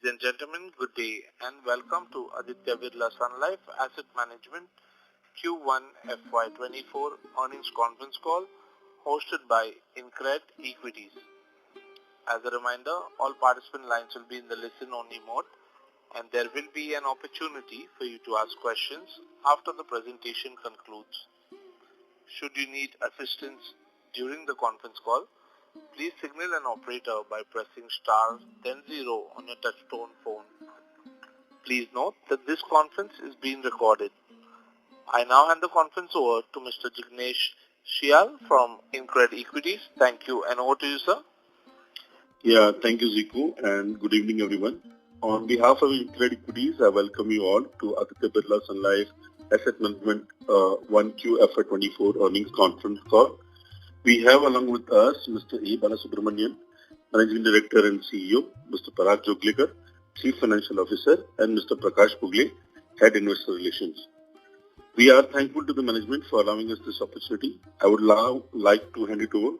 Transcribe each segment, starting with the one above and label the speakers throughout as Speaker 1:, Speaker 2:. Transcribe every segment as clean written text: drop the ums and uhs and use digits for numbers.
Speaker 1: Ladies and gentlemen, good day and welcome to Aditya Birla Sun Life Asset Management Q1 FY24 earnings conference call hosted by InCred Equities. As a reminder, all participant lines will be in the listen-only mode and there will be an opportunity for you to ask questions after the presentation concludes. Should you need assistance during the conference call, please signal an operator by pressing star then 0 on your touchtone phone. Please note that this conference is being recorded. I now hand the conference over to Mr. Jignesh Shial from InCred Equities. Thank you and over to you, sir.
Speaker 2: Yeah, thank you, Ziku, and good evening, everyone. On behalf of InCred Equities, I welcome you all to Aditya Birla Sun Life Asset Management 1Q FY24 earnings conference call. We have along with us Mr. A. Balasubramanian, Managing Director and CEO, Mr. Parag Joglekar, Chief Financial Officer, and Mr. Prakash Pugle, Head Investor Relations. We are thankful to the management for allowing us this opportunity. I would now like to hand it over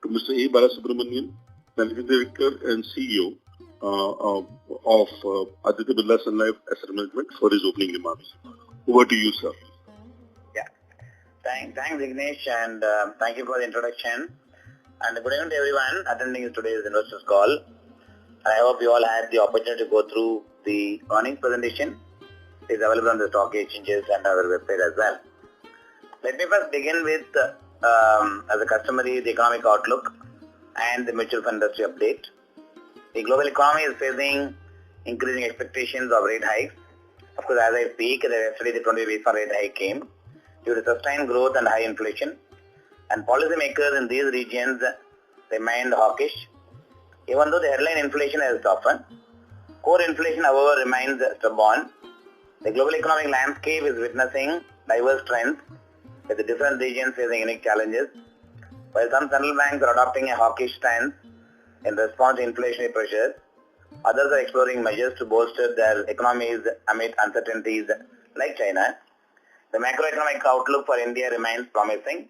Speaker 2: to Mr. A. Balasubramanian, Managing Director and CEO of Aditya Birla Sun Life Asset Management for his opening remarks. Over to you, sir.
Speaker 3: Thanks, Vignesh, and thank you for the introduction. And good evening to everyone attending today's investors call. I hope you all had the opportunity to go through the earnings presentation. It is available on the stock exchanges and our website as well. Let me first begin with, as a customary, the economic outlook and the mutual fund industry update. The global economy is facing increasing expectations of rate hikes. Of course, as I speak, yesterday the 20 basis point rate hike came due to sustained growth and high inflation, and policymakers in these regions remained hawkish. Even though the headline inflation has softened, core inflation, however, remains stubborn. The global economic landscape is witnessing diverse trends, with the different regions facing unique challenges. While some central banks are adopting a hawkish stance in response to inflationary pressures, others are exploring measures to bolster their economies amid uncertainties like China. The macroeconomic outlook for India remains promising.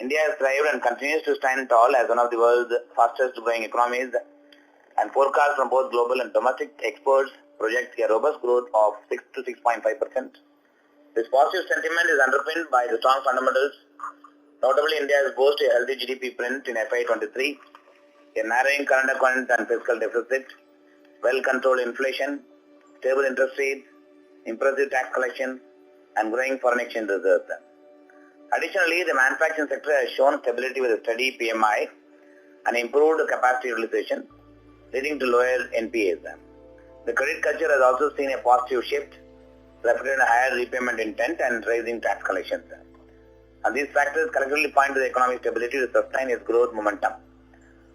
Speaker 3: India has thrived and continues to stand tall as one of the world's fastest growing economies, and forecasts from both global and domestic experts project a robust growth of 6 to 6.5%. This positive sentiment is underpinned by the strong fundamentals. Notably, India has boasted a healthy GDP print in FY23, a narrowing current account and fiscal deficit, well-controlled inflation, stable interest rates, impressive tax collection, and growing foreign exchange reserves. Additionally, the manufacturing sector has shown stability with a steady PMI and improved capacity utilization, leading to lower NPAs. The credit culture has also seen a positive shift, reflecting a higher repayment intent and rising tax collections. And these factors collectively point to the economic stability to sustain its growth momentum.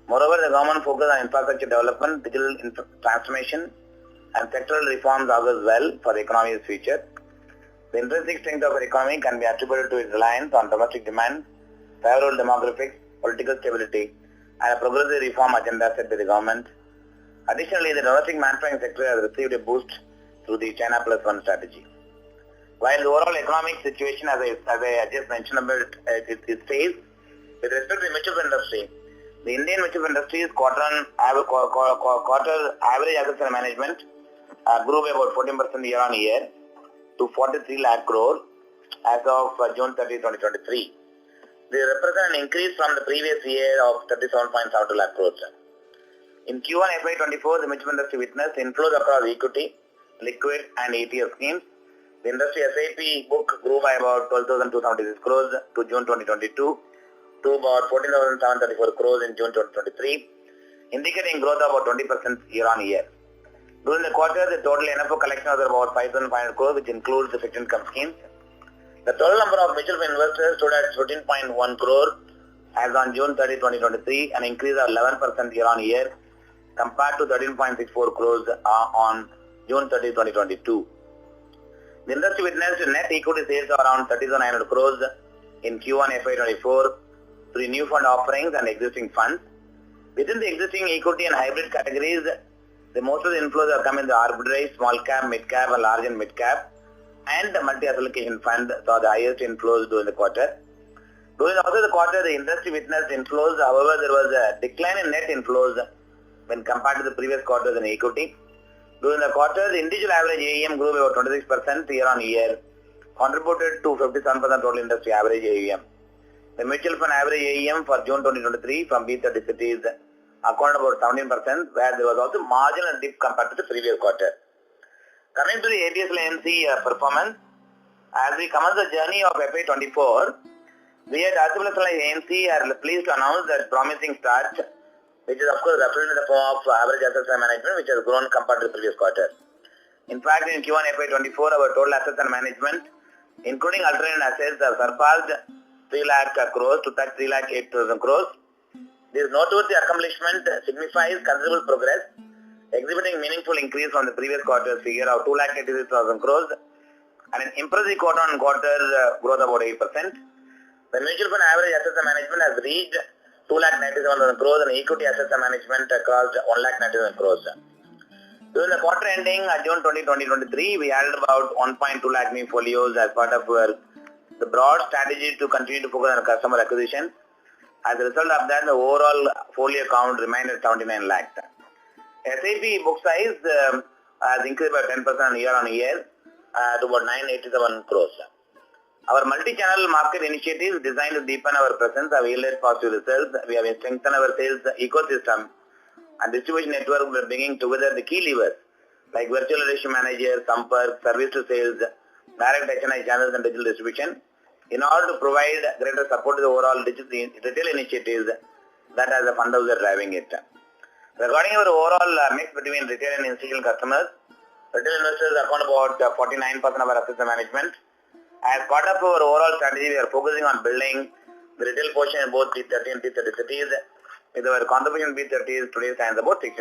Speaker 3: Moreover, the government focus on infrastructure development, digital transformation, and sectoral reforms augurs well for the economy's future. The intrinsic strength of our economy can be attributed to its reliance on domestic demand, favorable demographics, political stability, and a progressive reform agenda set by the government. Additionally, the domestic manufacturing sector has received a boost through the China Plus One strategy. While the overall economic situation, as I just mentioned about, it stays, with respect to the mutual fund industry, the Indian mutual fund industry's quarter average assets under management grew by about 14% year on year to 43 lakh crore as of June 30, 2023. They represent an increase from the previous year of 37.72 lakh crore. In Q1 FY24, the mutual industry witnessed inflows across equity, liquid and ETF schemes. The industry SIP book grew by about 12,276 crores to June 2022 to about 14,734 crores in June 2023, indicating growth of about 20% year on year. During the quarter, the total NFO collection was about 5,500 crores, which includes the fixed income schemes. The total number of mutual fund investors stood at 13.1 crore as on June 30, 2023, an increase of 11% year on year compared to 13.64 crores on June 30, 2022. The industry witnessed net equity sales of around 30,900 crores in Q1 FY24 through new fund offerings and existing funds. Within the existing equity and hybrid categories, the most of the inflows have come in the arbitrage, small cap, mid cap, and large and mid cap, and the multi-asset allocation fund saw the highest inflows during the quarter. During also the quarter, the industry witnessed inflows. However, there was a decline in net inflows when compared to the previous quarters in equity. During the quarter, the individual average AUM grew by about 26% year-on-year, contributed to 57% total industry average AUM. The mutual fund average AUM for June 2023 from B30 cities accounted about 17%, where there was also marginal dip compared to the previous quarter. Coming to the ABSL AMC performance, as we commence the journey of FY24, we at Aditya Birla AMC are pleased to announce that promising start, which is of course represented in the form of average assets under management, which has grown compared to the previous quarter. In fact, in Q1 FY24, our total assets under management, including alternate assets, have surpassed 3 lakh crores to touch 3 lakh 8,000 crores. This noteworthy accomplishment signifies considerable progress, exhibiting meaningful increase from the previous quarter's figure of 2 lakh 86,000 crores and an impressive quarter-on-quarter growth about 8%. The mutual fund average assets under management has reached 2 lakh 97,000 crores and equity assets under management crossed 1 lakh 97,000 crores. During the quarter ending June 2023, we added about 1.2 lakh new folios as part of the broad strategy to continue to focus on customer acquisition. As a result of that, the overall folio count remained at 79 lakhs. SIP book size has increased by 10% year-on-year to about 987 crores. Our multi-channel market initiatives designed to deepen our presence have yielded positive results. We have strengthened our sales ecosystem and distribution network by bringing together the key levers like virtual relationship manager, Sampark, service to sales, direct HNI channels and digital distribution in order to provide greater support to the overall retail initiatives that as a fund house are driving it. Regarding our overall mix between retail and institutional customers, retail investors account about 49% of our assets management. As part of our overall strategy, we are focusing on building the retail portion in both B30 and T30 cities, with our contribution B30 today stands about 16%.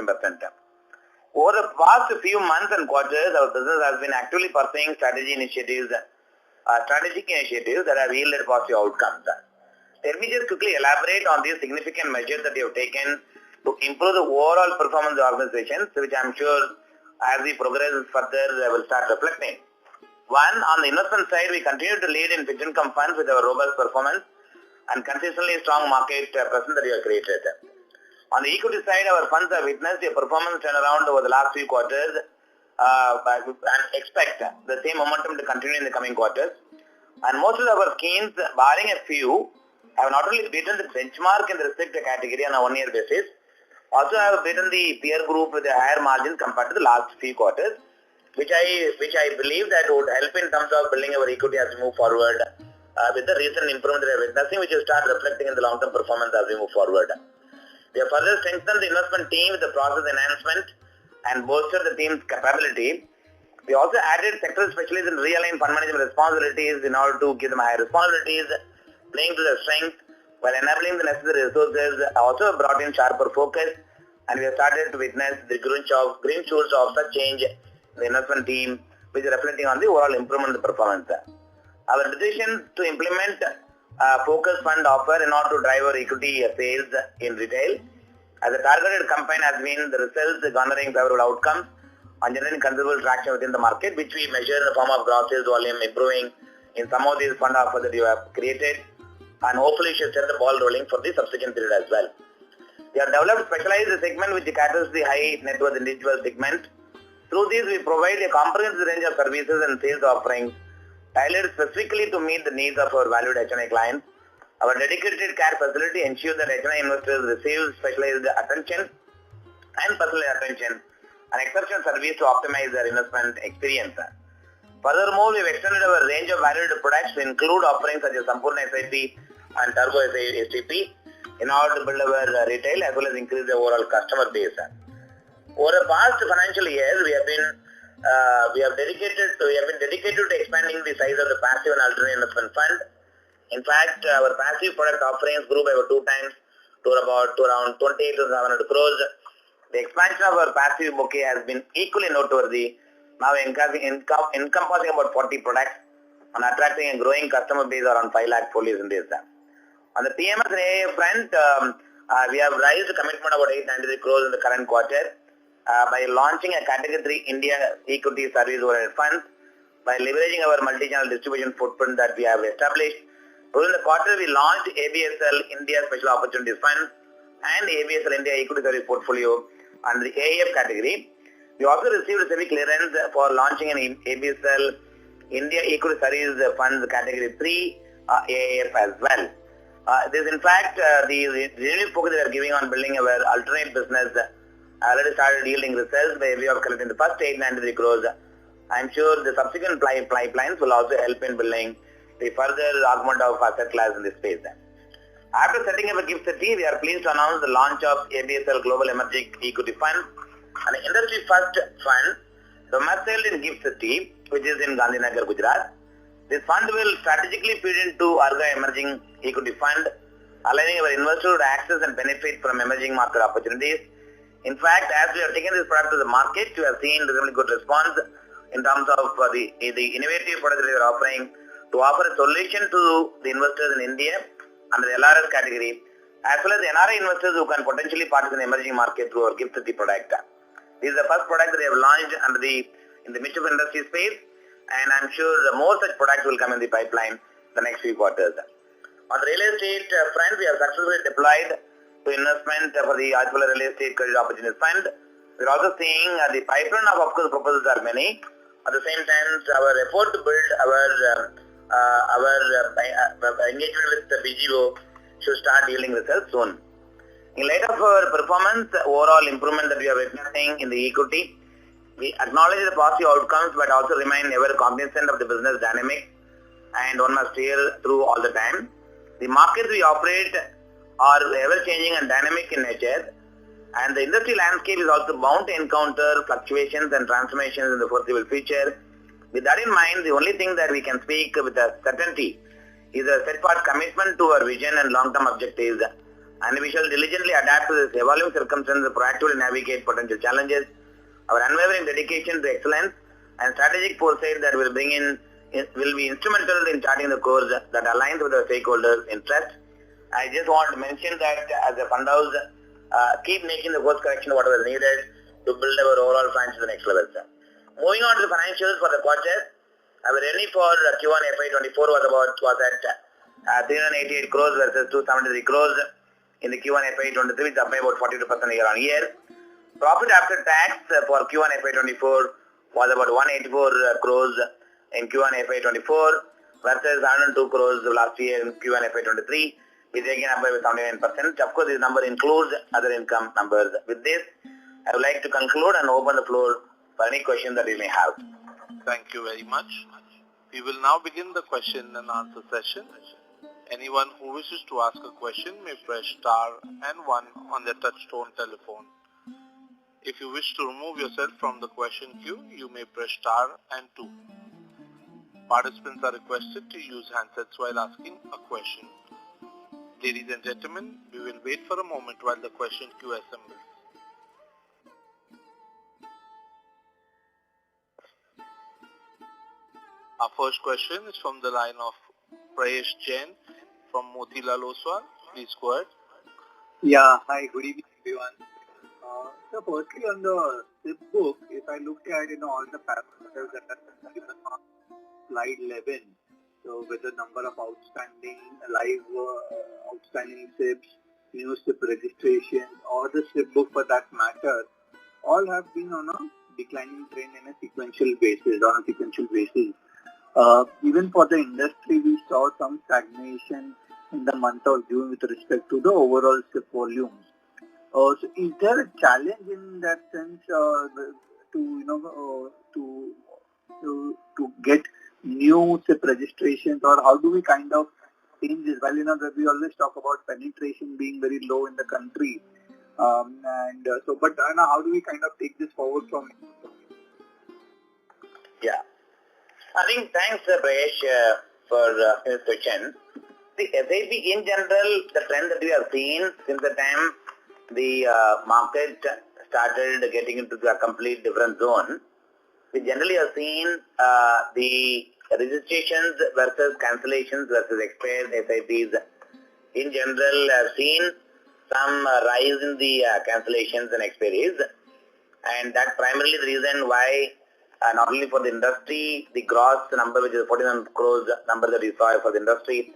Speaker 3: Over the past few months and quarters, our business has been actively pursuing strategic initiatives that have yielded positive outcomes. Let me just quickly elaborate on these significant measures that we have taken to improve the overall performance of organizations, which I am sure as we progress further will start reflecting. One, on the investment side, we continue to lead in fixed income funds with our robust performance and consistently strong market presence that we have created. On the equity side, our funds have witnessed a performance turnaround over the last few quarters and expect the same momentum to continue in the coming quarters. And most of our schemes, barring a few, have not only beaten the benchmark in the respective category on a one-year basis, also have beaten the peer group with a higher margin compared to the last few quarters, which I believe that would help in terms of building our equity as we move forward with the recent improvement that we are witnessing, which will start reflecting in the long-term performance as we move forward. We have further strengthened the investment team with the process enhancement and bolstered the team's capability. We also added sector specialists in real-time fund management responsibilities in order to give them higher responsibilities, playing to their strength while enabling the necessary resources. Also brought in sharper focus, and we have started to witness the green shoots of such change in the investment team, which is reflecting on the overall improvement of the performance. Our decision to implement a focus fund offer in order to drive our equity sales in retail as a targeted campaign has been the results garnering favorable outcomes and generating considerable traction within the market, which we measure in the form of gross sales volume improving in some of these fund offers that you have created, and hopefully should set the ball rolling for the subsequent period as well. We have developed specialized segment which caters the high net worth individual segment. Through this, we provide a comprehensive range of services and sales offerings tailored specifically to meet the needs of our valued HNI clients. Our dedicated care facility ensures that HNI investors receive specialized attention and personalized attention and exceptional service to optimize their investment experience. Furthermore, we have extended our range of valued products to include offerings such as Sampurna SIP and Turbo STP in order to build our retail as well as increase the overall customer base. Over the past financial year, we have been dedicated to expanding the size of the passive and alternate investment fund. In fact, our passive product offerings grew by about 2 times to around 28 to 700 crores. The expansion of our passive bouquet has been equally noteworthy, now encompassing about 40 products and attracting a growing customer base around 5 lakh folios in this. On the PMS and AA front, we have raised a commitment about 893 crores in the current quarter by launching a Category 3 India Equity Service-Oriented Fund by leveraging our multi-channel distribution footprint that we have established. During the quarter, we launched ABSL India Special Opportunities Fund and ABSL India Equity Service Portfolio under the AIF category. We also received SEBI clearance for launching an ABSL India Equity Series Funds Category 3 AIF as well. This, in fact, the renewed focus that we are giving on building our alternate business already started yielding results by way of collecting the first 893 crores. I'm sure the subsequent pipelines will also help in building the further augment of asset class in this space. After setting up a GIFT City, we are pleased to announce the launch of ABSL Global Emerging Equity Fund, an industry-first fund domiciled in GIFT City, which is in Gandhinagar, Gujarat. This fund will strategically feed into Arga Emerging Equity Fund, allowing our investors to access and benefit from emerging market opportunities. In fact, as we have taken this product to the market, we have seen reasonably good response in terms of the innovative product that we are offering to offer a solution to the investors in India under the LRS category, as well as the NRI investors who can potentially participate in the emerging market through our GIFT City product. This is the first product that we have launched in the mutual industry space, and I'm sure more such products will come in the pipeline the next few quarters. On the real estate front, we have successfully deployed to investment for the Aditya Real Estate Credit Opportunity Fund. We're also seeing the pipeline of course, proposals are many. At the same time, our effort to build our engagement with the BGO should start yielding results soon. In light of our performance, overall improvement that we are witnessing in the equity, we acknowledge the positive outcomes but also remain ever cognizant of the business dynamics, and one must steer through all the time. The markets we operate are ever changing and dynamic in nature, and the industry landscape is also bound to encounter fluctuations and transformations in the foreseeable future. With that in mind, the only thing that we can speak with a certainty is a steadfast commitment to our vision and long-term objectives, and we shall diligently adapt to this evolving circumstances and proactively navigate potential challenges. Our unwavering dedication to excellence and strategic foresight that will be instrumental in charting the course that aligns with our stakeholders' interests. I just want to mention that as a fund house, keep making the course correction whatever is needed to build our overall franchise to the next level. Moving on to the financials for the quarter, our revenue for Q1 FY24 was at 388 crores versus 273 crores in the Q1 FY23, which is up by about 42% year-on-year. Profit after tax for Q1 FY24 was about 184 crores in Q1 FY24 versus 102 crores last year in Q1 FY23, which again up by 79%. Of course, this number includes other income numbers. With this, I would like to conclude and open the floor for any questions that you may have.
Speaker 1: Thank you very much. We will now begin the question and answer session. Anyone who wishes to ask a question may press star and 1 on their touch-tone telephone. If you wish to remove yourself from the question queue, you may press star and 2. Participants are requested to use handsets while asking a question. Ladies and gentlemen, we will wait for a moment while the question queue assembles. Our first question is from the line of Prayesh Jain from Motilal Oswal. Please go ahead.
Speaker 4: Yeah, hi, good evening everyone. So firstly on the SIP book, if I look at all the parameters that are given on slide 11, so with the number of outstanding live outstanding SIPs, new SIP registration, or the SIP book for that matter, all have been on a declining trend in a sequential basis, even for the industry, we saw some stagnation in the month of June with respect to the overall SIP volumes. So is there a challenge in that sense to get new SIP registrations, or how do we kind of change this? Well, that we always talk about penetration being very low in the country, but how do we kind of take this forward from it?
Speaker 3: Yeah. I think thanks, Prayesh, for this question. The SIP in general, the trend that we have seen since the time the market started getting into a complete different zone, we generally have seen the registrations versus cancellations versus expired SIPs in general have seen some rise in the cancellations and expiries, and that's primarily the reason why not only for the industry, the gross number, which is 41 crores number that we saw for the industry,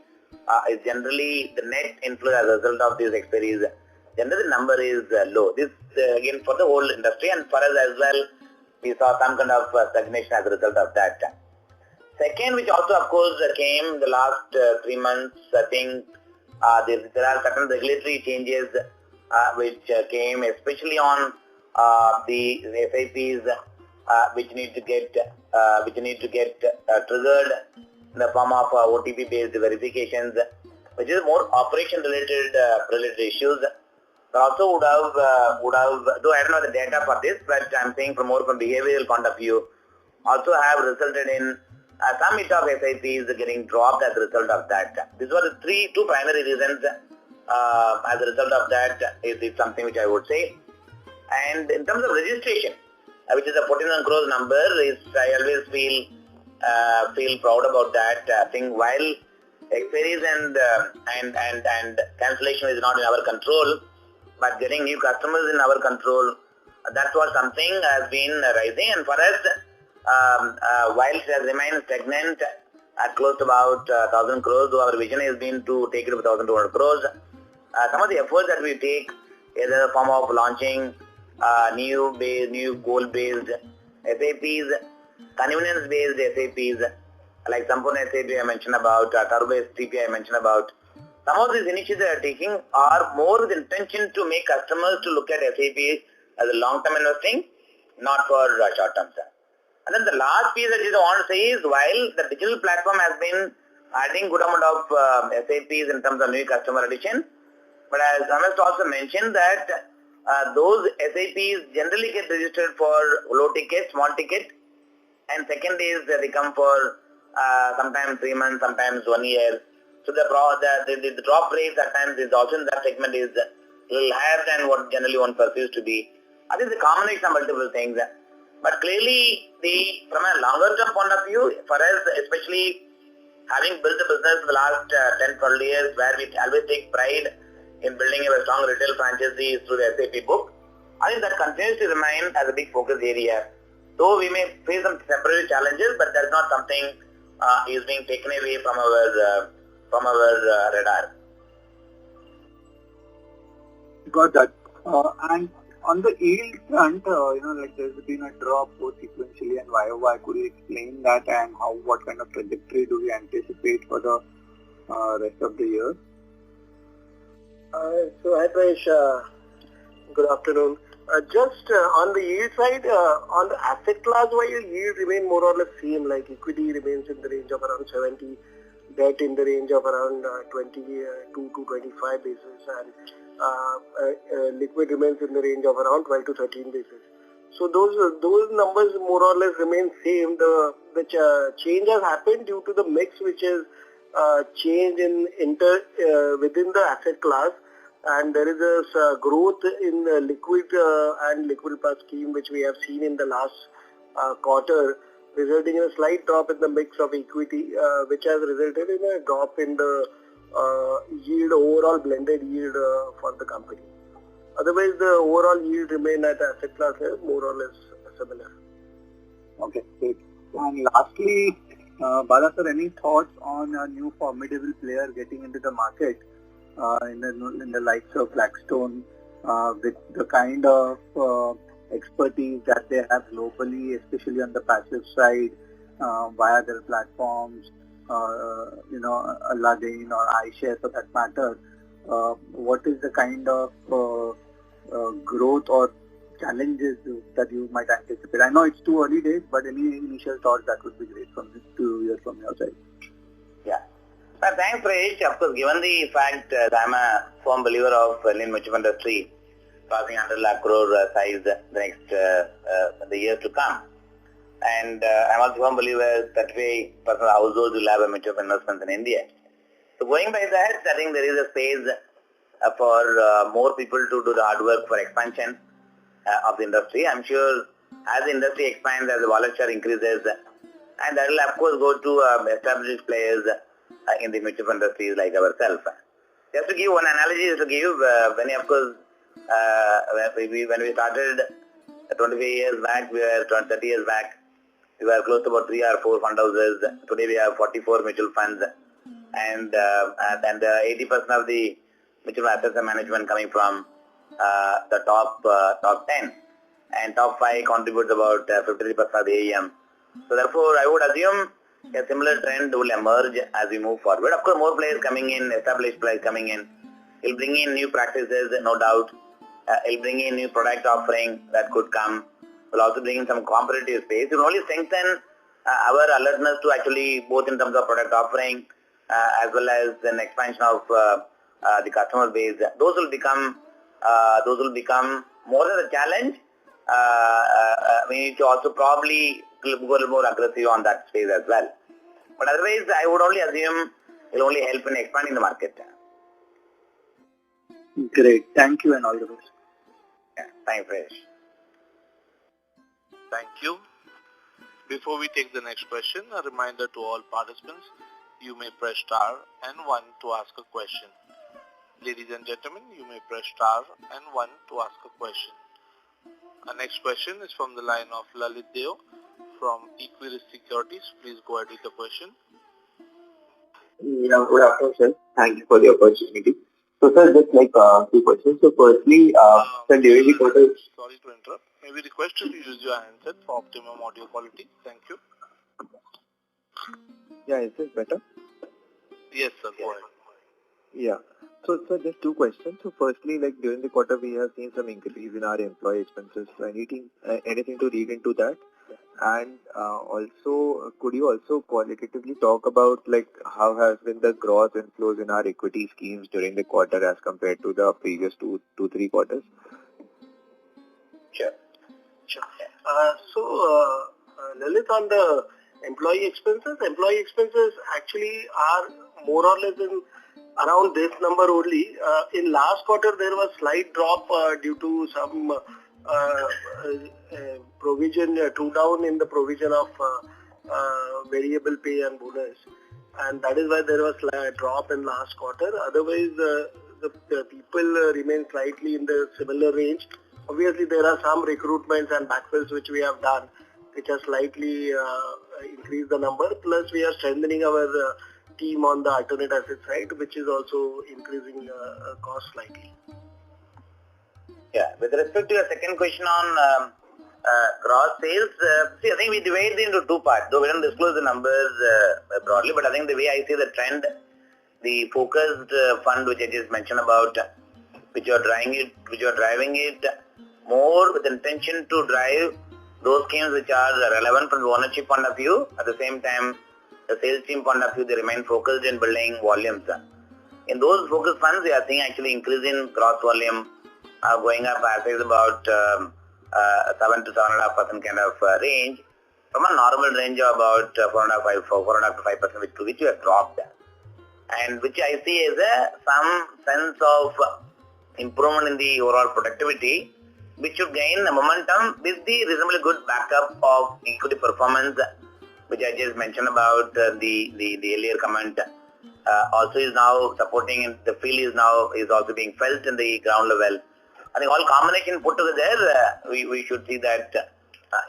Speaker 3: is generally the net inflow as a result of these expiries. Generally, the number is low. This again for the whole industry and for us as well, we saw some kind of stagnation as a result of that. Second, which also of course came the last 3 months, I think there are certain regulatory changes which came especially on the SIPs which need to get triggered in the form of OTP based verifications, which is more operation related issues. But also would have though I don't know the data for this, but I'm saying from behavioral point of view, also have resulted in some bit of SIPs getting dropped as a result of that. These were the two primary reasons as a result of that is something which I would say. And in terms of registration, which is a 14 crores number, I always feel proud about that. I think while expiries and cancellation is not in our control, but getting new customers in our control, that's what something has been rising. And for us, while it has remained stagnant at close to about 1,000 crores, though our vision has been to take it to 1,200 crores, some of the efforts that we take is in the form of launching new goal-based SAPs, convenience-based SAPs, like Sampurna SAP I mentioned about, Turbo STP I mentioned about. Some of these initiatives that are taking are more with intention to make customers to look at SAP as a long-term investing, not for short-term. And then the last piece that I want to say is, while the digital platform has been adding good amount of SAPs in terms of new customer addition, but as Ramesh also mentioned that those SAPs generally get registered for low ticket, small ticket, and second is they come for sometimes 3 months, sometimes 1 year. So the drop rates at times is also in that segment is a little higher than what generally one perceives to be. I think it's a combination of multiple things. But clearly, from a longer term point of view, for us, especially having built the business for the last 10, 12 years, where we always take pride in building a strong retail franchise through the SAP book, I think that continues to remain as a big focus area. Though we may face some temporary challenges, but that's not something is being taken away from our radar.
Speaker 4: Got that. And on the yield front, like there's been a drop both sequentially and YOY. Could you explain that and what kind of trajectory do we anticipate for the rest of the year?
Speaker 5: So hi Prayesh, good afternoon. Just on the yield side, on the asset class wise, yield remain more or less same, like equity remains in the range of around 70, debt in the range of around 22 to 25 basis, and liquid remains in the range of around 12 to 13 basis. So those numbers more or less remain same. The change has happened due to the mix which is change within the asset class, and there is a growth in the liquid and liquid plus scheme which we have seen in the last quarter, resulting in a slight drop in the mix of equity, which has resulted in a drop in the yield, overall blended yield for the company. Otherwise, the overall yield remain at asset class more or less similar.
Speaker 4: Okay, great. And lastly, Bala sir, any thoughts on a new formidable player getting into the market in the likes of Blackstone with the kind of expertise that they have globally, especially on the passive side via their platforms, Aladdin or iShares for that matter? What is the kind of growth or challenges that you might anticipate? I know it's too early days, but any initial thoughts that would be great to hear from your side.
Speaker 3: Yeah. Thanks, Prayesh. Of course, given the fact that I'm a firm believer of Indian mutual fund industry crossing 100 lakh crore size the next the years to come, and I'm also a firm believer that way personal households will have a mutual fund investments in India. So going by that, I think there is a space for more people to do the hard work for expansion of the industry. I'm sure as the industry expands, as the wallet share increases, and that will of course go to established players in the mutual fund industry like ourselves. Just to give one analogy, when we started 25 years back, 30 years back, we were close to about 3 or 4 fund houses. Today we have 44 mutual funds, and 80% of the mutual assets and management coming from the top 10. and top 5 contributes about 53% of the AUM. So therefore, I would assume a similar trend will emerge as we move forward. Of course, more players coming in, established players coming in, will bring in new practices, no doubt. It'll bring in new product offering that could come. Will also bring in some competitive space. It will only strengthen our alertness to actually both in terms of product offering as well as an expansion of the customer base. Those will become more than a challenge. We need to also probably go a little more aggressive on that space as well. But otherwise, I would only assume it will only help in expanding the market.
Speaker 4: Great. Thank you and all the best.
Speaker 3: Yeah, thanks, Fresh.
Speaker 1: Thank you. Before we take the next question, a reminder to all participants, you may press star and 1 to ask a question. Ladies and gentlemen, you may press star and 1 to ask a question. Our next question is from the line of Lalit Deo from Equirus Securities. Please go ahead with the question.
Speaker 6: Yeah, good afternoon, sir. Thank you for the opportunity. So, sir, just like 2 questions. So, firstly, sir, during the quarter...
Speaker 1: Sorry to interrupt. May we request you to use your handset for optimum audio quality? Thank you.
Speaker 6: Yeah, is this better?
Speaker 1: Yes, sir. Go ahead.
Speaker 6: Yeah. So, sir, just 2 questions. So, firstly, like during the quarter, we have seen some increase in our employee expenses. So, anything to read into that? And also, could you also qualitatively talk about like how has been the gross inflows in our equity schemes during the quarter as compared to the previous 2-3 quarters?
Speaker 3: Sure.
Speaker 5: Lalit, on the employee expenses actually are more or less in around this number only. In last quarter, there was slight drop due to some provision, true down in the provision of variable pay and bonus, and that is why there was a drop in last quarter. Otherwise, the people remain slightly in the similar range. Obviously, there are some recruitments and backfills which we have done, which has slightly increased the number. Plus, we are strengthening our team on the alternate asset side, which is also increasing cost slightly.
Speaker 3: Yeah, with respect to your second question on gross sales, see, I think we divide it into 2 parts. Though we don't disclose the numbers broadly, but I think the way I see the trend, the focused fund which I just mentioned about, which are driving it more with intention to drive those schemes which are relevant from the ownership point of view. At the same time, the sales team point of view, they remain focused in building volumes. In those focused funds, we are seeing actually increase in gross volume going up as is about 7 to 7.5% kind of range from a normal range of about 4.5 to 5%, which we have dropped, and which I see as some sense of improvement in the overall productivity, which should gain momentum with the reasonably good backup of equity performance, which I just mentioned about the earlier comment. Also is now supporting, the feel is also being felt in the ground level. I think all combination put together, we should see that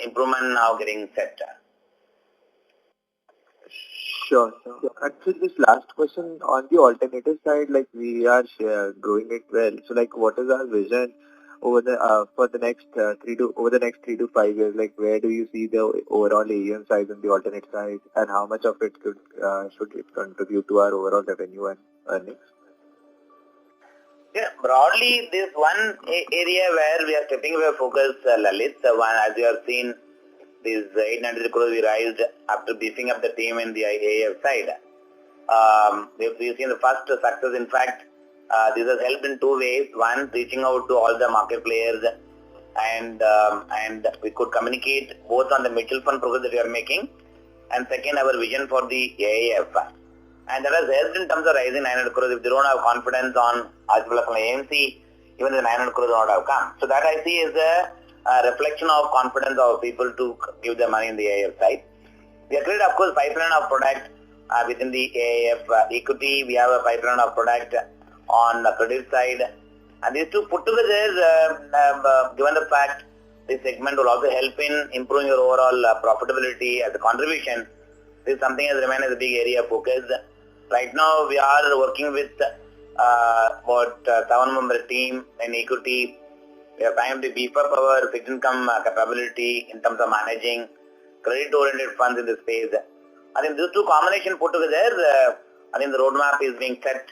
Speaker 3: improvement now getting set.
Speaker 6: Sure. Actually, this last question on the alternative side, like we are growing it well. So, like, what is our vision over the next 3 to 5 years? Like, where do you see the overall AUM size on the alternate side, and how much of it should it contribute to our overall revenue and earnings?
Speaker 3: Yeah, broadly, this one area where we are stepping away focus, Lalit, one, as you have seen, this 800 crores we raised after beefing up the team in the AIF side. We've seen the first success. In fact, this has helped in 2 ways. One, reaching out to all the market players, and we could communicate both on the mutual fund progress that we are making, and second, our vision for the AIF. And that has helped in terms of raising 900 crores. If they don't have confidence on AMC, even the 900 crores would not have come. So that I see as a reflection of confidence of people to give their money in the AIF side. We have created, of course, pipeline of product within the AIF equity. We have a pipeline of product on the credit side. And these two put together, given the fact this segment will also help in improving your overall profitability as a contribution, this is something has remained as a big area of focus. Right now, we are working with about 7-member team in equity We are trying to beef up our fixed income capability in terms of managing credit-oriented funds in this space. I think these two combinations put together, I think the roadmap is being set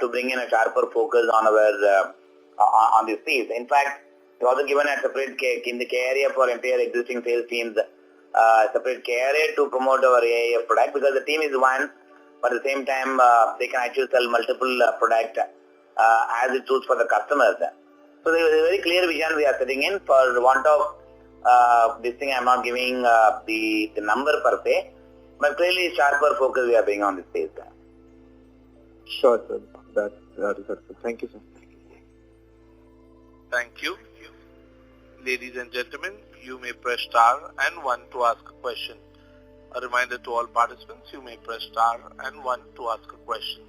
Speaker 3: to bring in a sharper focus on our on this piece. In fact, we also given a separate in the K area for entire existing sales teams, separate K area to promote our AIF product, because the team is one, but at the same time they can actually sell multiple product as it suits for the customers. So there is a very clear vision we are setting in. For want of this thing, I am not giving the number per se, but clearly sharper focus we are bringing on this space.
Speaker 6: Sure, sir. That is helpful. Thank you, sir.
Speaker 1: Thank you. Ladies and gentlemen, you may press star and 1 to ask a question. A reminder to all participants, you may press star and 1 to ask a question.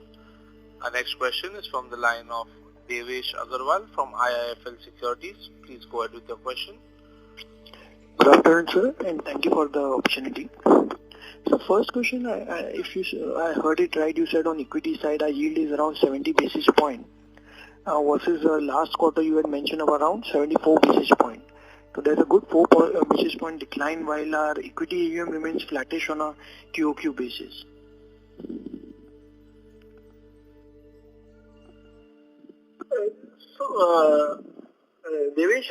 Speaker 1: Our next question is from the line of Devesh Agarwal from IIFL Securities. Please go ahead with your question.
Speaker 7: Good afternoon, sir, and thank you for the opportunity. So first question, I heard it right, you said on equity side our yield is around 70 basis point versus last quarter you had mentioned of around 74 basis point. So there's a good 4 basis point decline while our equity AUM remains flattish on a QOQ basis.
Speaker 5: Devesh,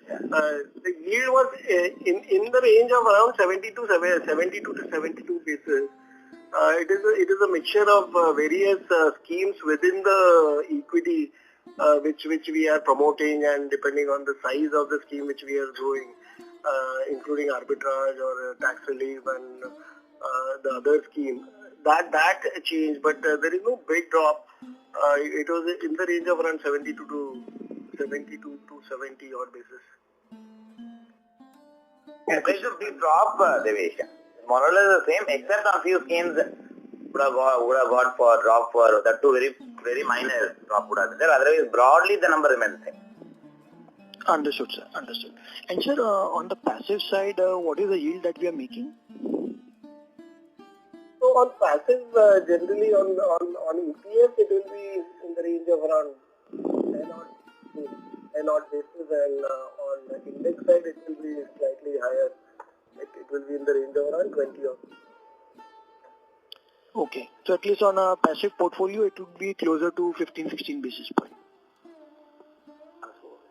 Speaker 5: the yield was in the range of around 72 to 72 basis. It is a mixture of various schemes within the equity which we are promoting, and depending on the size of the scheme which we are growing, including arbitrage or tax relief and the other scheme, that changed, but there is no big drop. It was in the range of around 72 to 70 odd basis.
Speaker 3: Yeah, there is a big drop, Devesh. More or less the same, except on few schemes would have got for drop for that too, very minor drop would have been there. Otherwise, broadly the number remains the same.
Speaker 7: Understood, sir. Understood. And sir, on the passive side, what is the yield that we are making?
Speaker 5: So on passive, generally on ETF, it will be in the range of around 10 odd basis, and on the index side, it will be slightly higher. It will be in the range of around 20 odd.
Speaker 7: Okay. So at least on a passive portfolio, it would be closer to 15-16 basis point.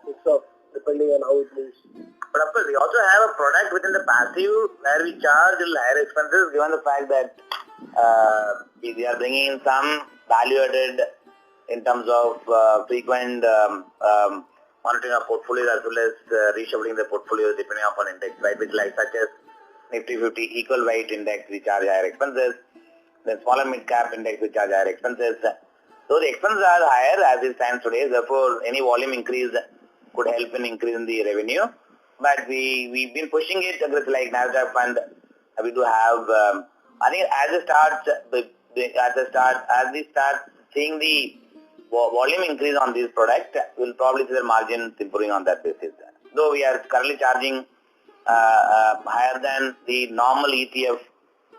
Speaker 5: It's up, depending on how it moves.
Speaker 3: But of course, we also have a product within the passive where we charge a little higher expenses, given the fact that we are bringing in some value added in terms of frequent monitoring of portfolios as well as reshuffling the portfolios depending upon index, right? Which like such as Nifty 50 equal weight index, we charge higher expenses. Then smaller mid cap index, we charge higher expenses. So the expenses are higher as it stands today. Therefore, any volume increase could help in increasing the revenue. But we've been pushing it aggressively, like NASDAQ fund. We do have. I think as we start seeing the volume increase on these products, we'll probably see the margins improving on that basis. Though we are currently charging higher than the normal ETF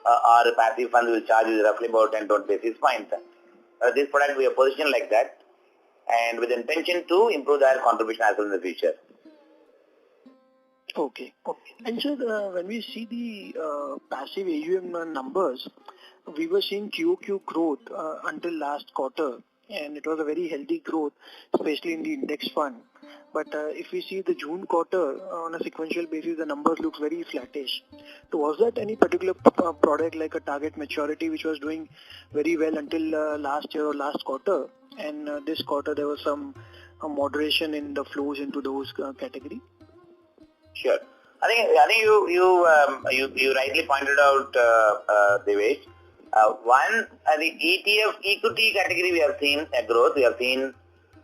Speaker 3: or passive fund will charge is roughly about 10-20 basis points. This product we are positioned like that, and with intention to improve their contribution as well in the future.
Speaker 7: Okay. And sir, when we see the passive AUM numbers, we were seeing QOQ growth until last quarter, and it was a very healthy growth, especially in the index fund. But if we see the June quarter on a sequential basis, the numbers look very flattish. So was that any particular product like a target maturity which was doing very well until last year or last quarter, and this quarter there was some moderation in the flows into those category?
Speaker 3: Sure. I think you rightly pointed out, Devesh. One, the ETF equity category we have seen a growth. We have seen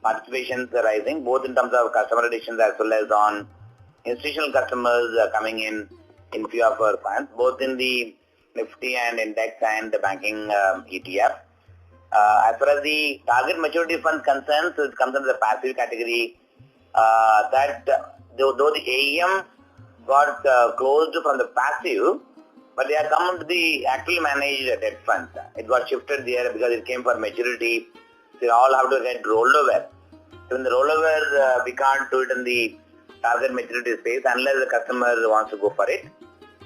Speaker 3: participations rising, both in terms of customer additions as well as on institutional customers coming in few of our funds, both in the Nifty and index and the banking ETF. As far as the target maturity fund concerns, it comes under the passive category. Though the AUM got closed from the passive, but they are come to the actually managed debt funds. It got shifted there because it came for maturity. So they all have to get rolled over. Even the rollover, we can't do it in the target maturity space unless the customer wants to go for it.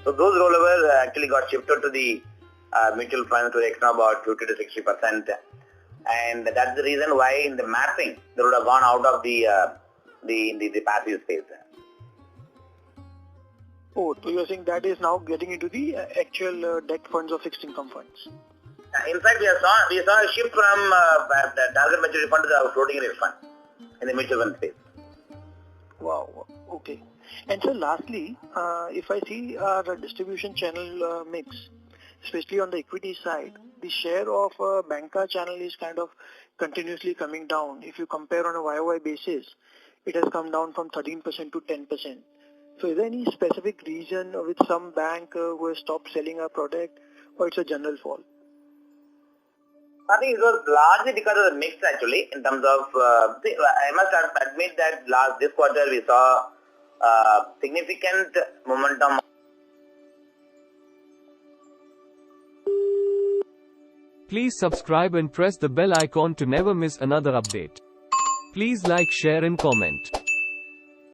Speaker 3: So those rollovers actually got shifted to the mutual funds to the extent of about 50 to 60%. And that's the reason why in the mapping, they would have gone out of the passive space.
Speaker 7: Oh, so you're saying that is now getting into the actual debt funds or fixed income funds?
Speaker 3: In fact, we saw a shift from the target maturity fund to the floating rate fund in the mutual fund space.
Speaker 7: Wow, okay. And so lastly, if I see our distribution channel mix, especially on the equity side, the share of banker channel is kind of continuously coming down. If you compare on a YOY basis, it has come down from 13% to 10%. So is there any specific reason with some bank who has stopped selling a product, or it's a general fall?
Speaker 3: I think it was largely because of the mix actually, in terms of, I must admit that this quarter we saw significant momentum.
Speaker 8: Please subscribe and press the bell icon to never miss another update. Please like, share and comment.